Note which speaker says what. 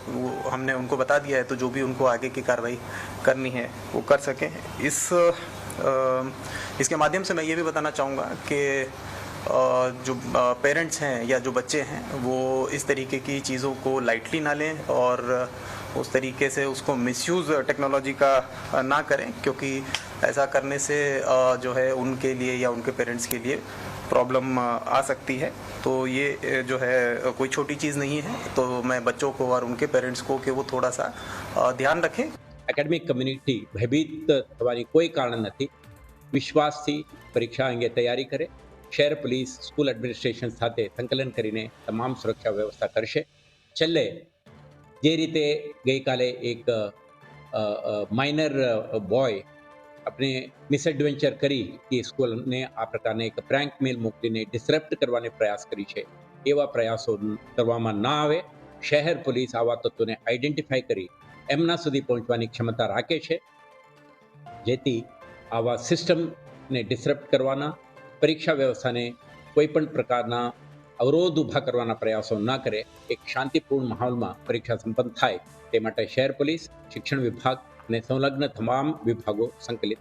Speaker 1: वो हमने उनको बता दिया है, तो जो भी उनको आगे की कार्रवाई करनी है वो कर सकें। इसके माध्यम से मैं ये भी बताना चाहूँगा कि जो पेरेंट्स हैं या जो बच्चे हैं वो इस तरीके की चीज़ों को लाइटली ना लें और उस तरीके से उसको मिसयूज़ टेक्नोलॉजी का ना करें, क्योंकि ऐसा करने से जो है उनके लिए या उनके पेरेंट्स के लिए प्रॉब्लम आ सकती है। तो ये जो है कोई छोटी चीज़ नहीं है, तो मैं बच्चों को और उनके पेरेंट्स को कि वो थोड़ा सा ध्यान रखें।
Speaker 2: એકેડેમિક કમ્યુનિટી ભયભીત થવાની કોઈ કારણ નથી. વિશ્વાસથી પરીક્ષા અંગે તૈયારી કરે. શહેર પોલીસ સ્કૂલ એડમિનિસ્ટ્રેશન સાથે સંકલન કરીને તમામ સુરક્ષા વ્યવસ્થા કરશે. છેલ્લે જે રીતે ગઈકાલે એક માઇનર બોય આપણે મિસએડવેન્ચર કરી કે સ્કૂલને આ પ્રકારને એક પ્રેન્ક મેલ મોકલીને ડિસરપ્ટ કરવાનો પ્રયાસ કરી છે, એવા પ્રયાસો કરવામાં ના આવે. શહેર પોલીસ આવા તત્વોને આઈડેન્ટિફાઈ કરી એમના સુધી પહોંચવાની ક્ષમતા રાખે છે, જેથી આવા સિસ્ટમને ડિસરપ્ટ કરવાના, પરીક્ષા વ્યવસ્થાને કોઈ પણ પ્રકારના અવરોધ ઊભા કરવાના પ્રયાસો ના કરે, એક શાંતિપૂર્ણ માહોલમાં પરીક્ષા સંપન્ન થાય તે માટે શહેર પોલીસ, શિક્ષણ વિભાગ અને સંલગ્ન તમામ વિભાગો સંકલિત